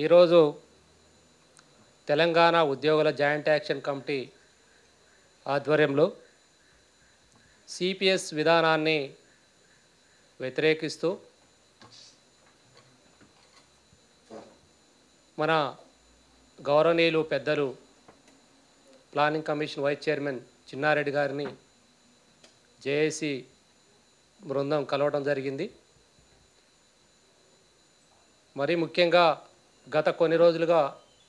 ఈరోజు తెలంగాణ ఉద్యోగుల joint action committee ఆధ్వర్యంలో సిపిఎస్ విధానాన్ని వ్యతిరేకిస్తూ మన గౌరవనీయులు పెద్దలు planning commission vice chairman Chinnareddy గారిని జేఏసీ బృందం కలవడం జరిగింది. మరీ ముఖ్యంగా గత కొన్ని రోజులుగా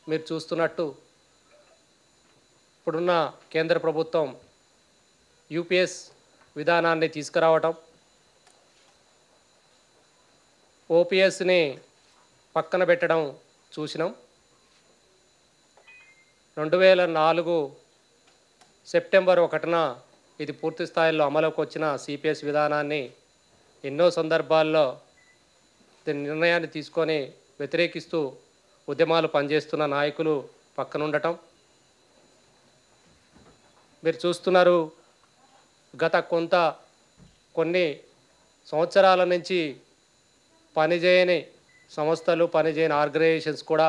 మీరు చూస్తున్నట్టు ఇప్పుడున్న కేంద్ర ప్రభుత్వం యూపీఎస్ విధానాన్ని తీసుకురావటం, ఓపీఎస్ని పక్కన పెట్టడం చూసినాం. 2004 సెప్టెంబర్ 1న ఇది పూర్తి స్థాయిలో అమలుకి వచ్చిన సిపిఎస్ విధానాన్ని ఎన్నో సందర్భాల్లో నిర్ణయాన్ని తీసుకొని వ్యతిరేకిస్తూ ఉద్యమాలు పనిచేస్తున్న నాయకులు పక్కన ఉండటం మీరు చూస్తున్నారు. గత కొన్ని సంవత్సరాల నుంచి పనిచేయని సంస్థలు, పనిచేయని ఆర్గనైజేషన్స్ కూడా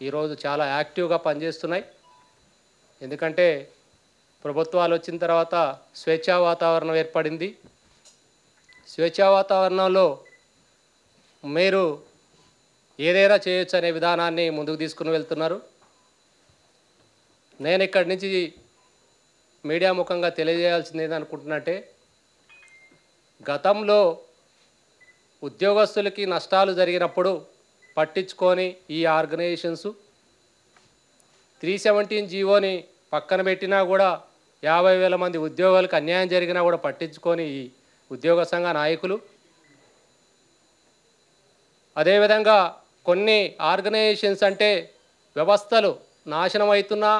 ఈరోజు చాలా యాక్టివ్గా పనిచేస్తున్నాయి. ఎందుకంటే ప్రభుత్వాలు వచ్చిన తర్వాత స్వేచ్ఛా వాతావరణం ఏర్పడింది. స్వేచ్ఛా వాతావరణంలో మీరు ఏదైనా చేయొచ్చు అనే విధానాన్ని ముందుకు తీసుకుని వెళ్తున్నారు. నేను ఇక్కడి నుంచి మీడియా ముఖంగా తెలియజేయాల్సింది ఏదనుకుంటున్నట్టే, గతంలో ఉద్యోగస్తులకి నష్టాలు జరిగినప్పుడు పట్టించుకొని ఈ ఆర్గనైజేషన్స్ 317 జీవోని పక్కన పెట్టినా కూడా 50,000 మంది ఉద్యోగులకు అన్యాయం జరిగినా కూడా పట్టించుకొని ఈ ఉద్యోగ సంఘ నాయకులు, అదేవిధంగా కొన్ని ఆర్గనైజేషన్స్ అంటే వ్యవస్థలు నాశనం అవుతున్నా,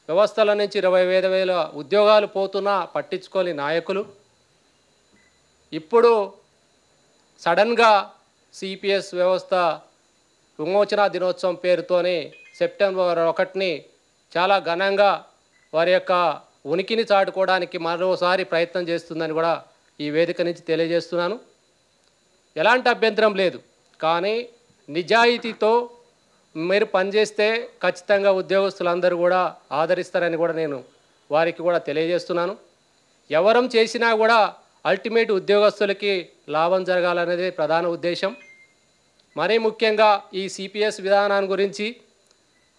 వ్యవస్థల నుంచి 20,000 ఉద్యోగాలు పోతున్నా పట్టించుకోని నాయకులు ఇప్పుడు సడన్గా సిపిఎస్ వ్యవస్థ విమోచన దినోత్సవం పేరుతోనే సెప్టెంబర్ 1ని చాలా ఘనంగా వారి యొక్క ఉనికిని చాటుకోవడానికి మరోసారి ప్రయత్నం చేస్తుందని కూడా ఈ వేదిక నుంచి తెలియజేస్తున్నాను. ఎలాంటి అభ్యంతరం లేదు, కానీ నిజాయితీతో మీరు పనిచేస్తే ఖచ్చితంగా ఉద్యోగస్తులందరూ కూడా ఆదరిస్తారని కూడా నేను వారికి కూడా తెలియజేస్తున్నాను. ఎవరం చేసినా కూడా అల్టిమేట్ ఉద్యోగస్తులకి లాభం జరగాలనేది ప్రధాన ఉద్దేశం. మరీ ముఖ్యంగా ఈ సిపిఎస్ విధానాన్ని గురించి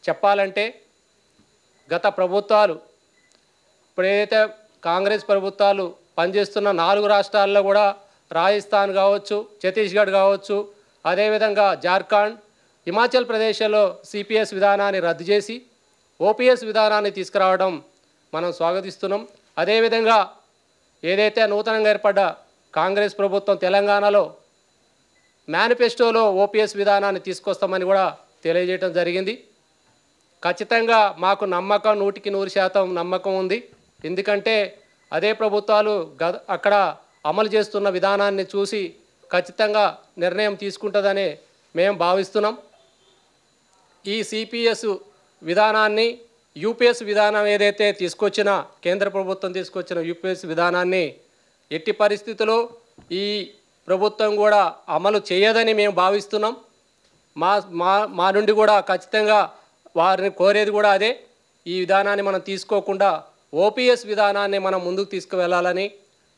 చెప్పాలంటే, గత ప్రభుత్వాలు ఇప్పుడు ఏదైతే కాంగ్రెస్ ప్రభుత్వాలు పనిచేస్తున్న 4 రాష్ట్రాల్లో కూడా రాజస్థాన్ కావచ్చు, ఛత్తీస్గఢ్ కావచ్చు, అదేవిధంగా జార్ఖండ్, హిమాచల్ ప్రదేశ్లో సిపిఎస్ విధానాన్ని రద్దు చేసి ఓపీఎస్ విధానాన్ని తీసుకురావడం మనం స్వాగతిస్తున్నాం. అదేవిధంగా ఏదైతే నూతనంగా ఏర్పడ్డ కాంగ్రెస్ ప్రభుత్వం తెలంగాణలో మేనిఫెస్టోలో ఓపీఎస్ విధానాన్ని తీసుకొస్తామని కూడా తెలియజేయడం జరిగింది. ఖచ్చితంగా మాకు నమ్మకం 100% నమ్మకం ఉంది. ఎందుకంటే అదే ప్రభుత్వాలు అక్కడ అమలు చేస్తున్న విధానాన్ని చూసి ఖచ్చితంగా నిర్ణయం తీసుకుంటుందని మేము భావిస్తున్నాం. ఈ సిపిఎస్ విధానాన్ని, యూపీఎస్ విధానం ఏదైతే తీసుకొచ్చిన కేంద్ర ప్రభుత్వం తీసుకొచ్చిన యూపీఎస్ విధానాన్ని ఎట్టి పరిస్థితుల్లో ఈ ప్రభుత్వం కూడా అమలు చేయదని మేము భావిస్తున్నాం. మా నుండి కూడా ఖచ్చితంగా వారిని కోరేది కూడా అదే. ఈ విధానాన్ని మనం తీసుకోకుండా ఓపీఎస్ విధానాన్ని మనం ముందుకు తీసుకువెళ్ళాలని,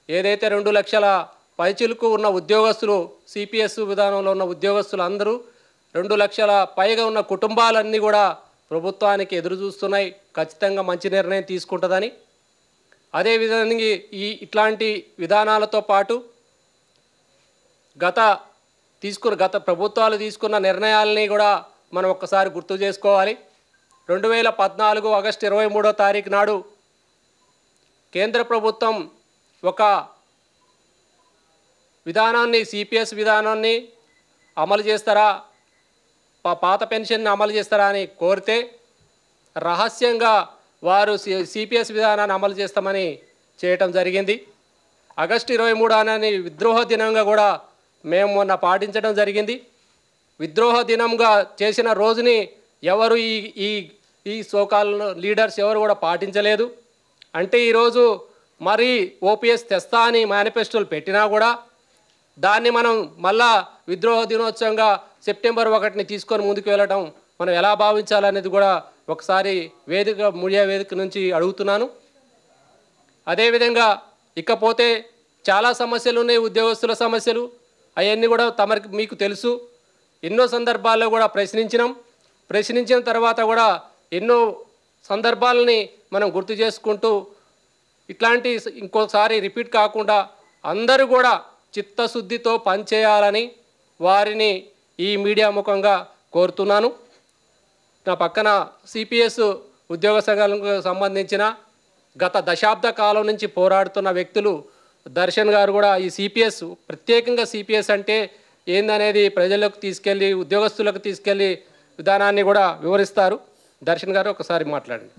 ఏదైతే 2 లక్షల పైచిలకు ఉన్న ఉద్యోగస్తులు సిపిఎస్ విధానంలో ఉన్న ఉద్యోగస్తులు అందరూ 2 లక్షల పైగా ఉన్న కుటుంబాలన్నీ కూడా ప్రభుత్వానికి ఎదురు చూస్తున్నాయి. ఖచ్చితంగా మంచి నిర్ణయం తీసుకుంటుందని, అదేవిధంగా ఇట్లాంటి విధానాలతో పాటు గత ప్రభుత్వాలు తీసుకున్న నిర్ణయాలని కూడా మనం ఒక్కసారి గుర్తు చేసుకోవాలి. 2014 ఆగస్టు 23వ తారీఖు నాడు కేంద్ర ప్రభుత్వం ఒక విధానాన్ని, సిపిఎస్ విధానాన్ని అమలు చేస్తారా, పాత పెన్షన్ని అమలు చేస్తారా అని కోరితే రహస్యంగా వారు సిపిఎస్ విధానాన్ని అమలు చేస్తామని చేయటం జరిగింది. ఆగస్టు 23 విద్రోహ దినంగా కూడా మేము మొన్న పాటించడం జరిగింది. విద్రోహ దినంగా చేసిన రోజుని ఎవరు ఈ సోకాల్ లీడర్స్ ఎవరు కూడా పాటించలేదు. అంటే ఈరోజు మరి ఓపీఎస్ తెస్తా అని మేనిఫెస్టోలు పెట్టినా కూడా దాన్ని మనం మళ్ళా విద్రోహ దినోత్సవంగా సెప్టెంబర్ 1ని తీసుకొని ముందుకు వెళ్ళడం మనం ఎలా భావించాలనేది కూడా ఒకసారి మీడియా వేదిక నుంచి అడుగుతున్నాను. అదేవిధంగా ఇకపోతే చాలా సమస్యలు ఉన్నాయి, ఉద్యోగస్తుల సమస్యలు. అవన్నీ కూడా మీకు తెలుసు. ఎన్నో సందర్భాల్లో కూడా ప్రశ్నించిన తర్వాత కూడా ఎన్నో సందర్భాలని మనం గుర్తు చేసుకుంటూ ఇట్లాంటి ఇంకోసారి రిపీట్ కాకుండా అందరూ కూడా చిత్తశుద్ధితో పనిచేయాలని వారిని ఈ మీడియా ముఖంగా కోరుతున్నాను. నా పక్కన సిపిఎస్ ఉద్యోగ సంఘాలకు సంబంధించిన గత దశాబ్ద కాలం నుంచి పోరాడుతున్న వ్యక్తులు దర్శన్ గారు కూడా ఈ సిపిఎస్, ప్రత్యేకంగా సిపిఎస్ అంటే ఏందనేది ప్రజలకు తీసుకెళ్ళి, ఉద్యోగస్తులకు తీసుకెళ్ళి విధానాన్ని కూడా వివరిస్తారు. దర్శన్ గారు ఒకసారి మాట్లాడండి.